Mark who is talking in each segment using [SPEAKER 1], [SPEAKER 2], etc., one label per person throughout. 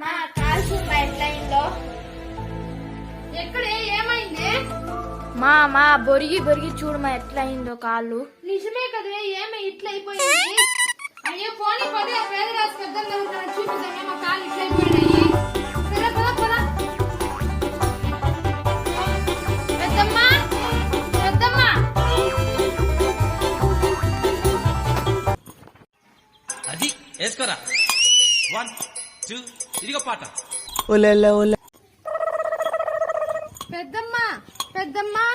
[SPEAKER 1] మా కాల్సు ఎట్లయిందో
[SPEAKER 2] ఎక్కడే ఏమైంది?
[SPEAKER 1] మా బొరిగి చూడమా ఎట్లయిందో కాళ్ళు.
[SPEAKER 2] నిజమే కదే, ఏమి ఇట్లా అయిపోయింది? అయ్యో పోనీ పదే పేద రాసి పెద్దలు జరుగుతాను చూపిద్దామే, మా కాళ్ళు ఇట్లా అయిపోయినాయి. పద పద పద. పెద్దమ్మా పెద్దమ్మా,
[SPEAKER 3] అది వేసుకోరా. 1 2 ఇదిగో పాట.
[SPEAKER 2] పెద్దమ్మా పెద్దమ్మా,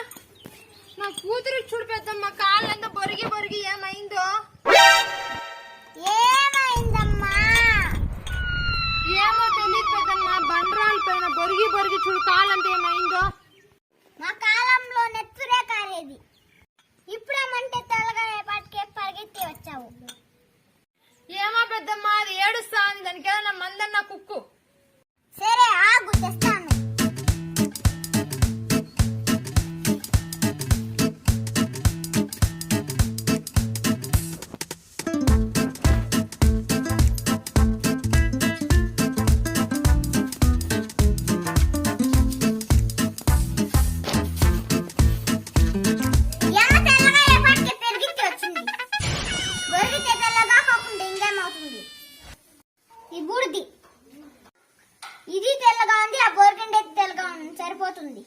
[SPEAKER 2] నా కూతురు చూడు పెద్దమ్మ, కాళ్ళంతా బొరిగి ఏమైందో?
[SPEAKER 4] ఏమైందమ్మా?
[SPEAKER 2] ఏమో తెలియదు పెద్దమ్మ, బండరాల పైన బొరిగి చూడు కాళ్ళంతా ఏమైందో?
[SPEAKER 4] మా కాలంలో నెత్తురే కారేది, ఇప్పుడేమంటే తెల్లగా పాటికే పరిగెత్తి వచ్చావు.
[SPEAKER 2] ఏమో పెద్దమ్మ, అది ఏడుస్తా ఉంది, దానికి ఏదైనా మందన్న కుక్కు.
[SPEAKER 4] సరే ఆగు, తెస్తాను. ఇది తెల్లగా ఉంది, ఆ బోర్గండి తెల్లగా ఉంది, సరిపోతుంది.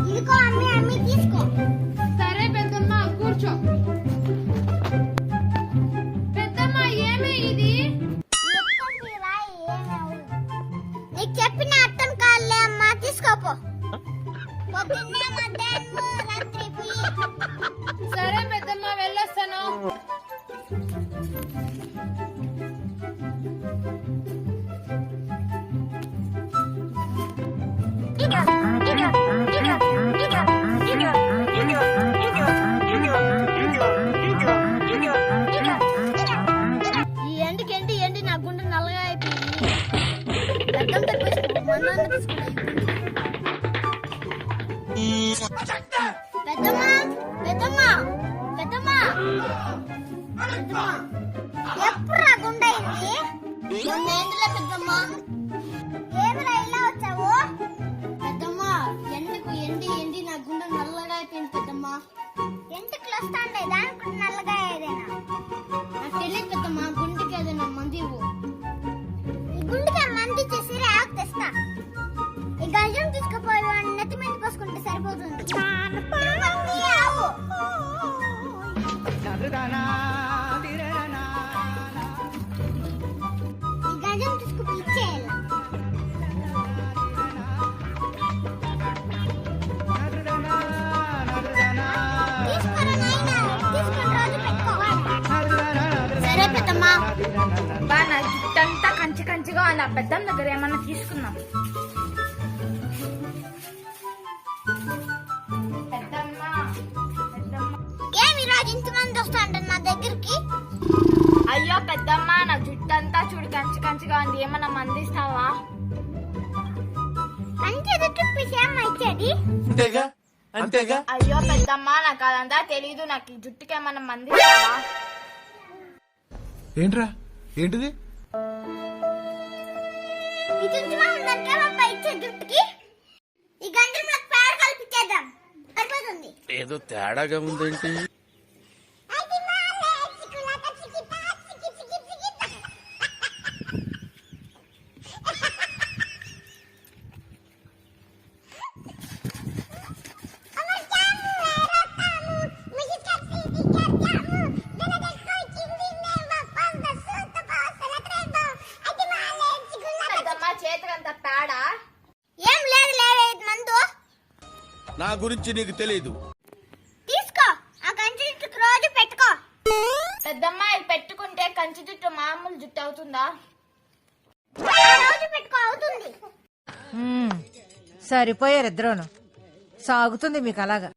[SPEAKER 4] ఇదిగో అమ్మి తీసుకో.
[SPEAKER 2] సరే పెద్దమ్మ, కూర్చో. పెద్దమ్మ ఏమే ఇది?
[SPEAKER 4] నీకు చెప్పిన అర్థం కాదులే అమ్మా, తీసుకోపో. పొద్దున్నే మధ్యాహ్నం రాత్రి పోయి.
[SPEAKER 2] సరే పెద్దమ్మ, వెళ్ళొస్తాను. ఈ ఎండి నా గుండె నల్లగా అయిపోయింది. రక్తం తక్కువ మన్నాన్ని తీసుకున్నాయి. పెద్దమ్మా పెద్దమ్మా పెద్దమ్మా పెద్దమ్మా, ఎప్పుడు రా గుండె అయింది? మొన్నేందులే పెద్దమ్మా. ఏమిరా ఇలా వచ్చావు? పెద్దమ్మా, ఎండకు ఎండి నా గుండె నల్లగా అయిపోయింది పెద్దమ్మా.
[SPEAKER 4] ఎంతకు వస్తాండే దానికి కూడా నల్లగా ఏదైనా?
[SPEAKER 2] నాకు తెలియదు పెద్దమ్మా, గుండెకి ఏదైనా మంది ఇవ్వు.
[SPEAKER 4] ఈ గుండెకి మంది చేసి ఆకు తెస్తా. ఈ గంజం తీసుకుపోయి వాడిని నెత్తి మీద పోసుకుంటే సరిపోతుంది. మంది ఆవు. ఈ గంజం తీసుకుపోయి ఇచ్చేయాలి. తీసుకోరా నాయనా, తీసుకొని రోజు పెట్టుకోవాలి.
[SPEAKER 2] సరే పెద్దమ్మా.
[SPEAKER 1] బా నా జుట్టంతా కంచిగా ఉంది. ఆ పెద్దమ్మ దగ్గర ఏమన్నా తీసుకుందాం.
[SPEAKER 4] ఏమి రోజు ఇంతమంది వస్తాంటారు నా దగ్గరికి?
[SPEAKER 1] అయ్యో పెద్దమ్మ, నా జుట్టంతా చూడు కంచిగా ఉంది, ఏమన్నా మందిస్తావా?
[SPEAKER 4] మంచి చుట్టూ ఏమన్నా ఇచ్చేది?
[SPEAKER 5] అంతేగా.
[SPEAKER 1] అయ్యో పెద్దమ్మ, నాకు అదంతా తెలీదు, నాకు ఈ జుట్టుకి ఏమన్నా మందిస్తావా?
[SPEAKER 5] ఏంట్రా ఏంటిది?
[SPEAKER 4] ఈ చుట్టూ ఉందనుక ఇచ్చే జుట్టుకి ఈ గంజంలో పేడ కలిపిచ్చేద్దాం, సరిపోతుంది.
[SPEAKER 5] ఏదో తేడాగా ఉందేంటి?
[SPEAKER 1] చేతికంత పేడా?
[SPEAKER 4] ఏం లేదు లేదు మందు.
[SPEAKER 5] నా గురించి నీకు తెలీదు.
[SPEAKER 4] తీసుకో, ఆ గంజి జుట్టుకు రోజు పెట్టుకో.
[SPEAKER 1] పెద్దమ్మ, ఇది పెట్టుకుంటే కంచి జుట్టు మామూలు జుట్టు అవుతుందా?
[SPEAKER 4] ఆ రోజు పెట్టుకో, అవుతుంది.
[SPEAKER 6] సరిపోయారు ఇద్దరును. సాగుతుంది మీకు అలాగా.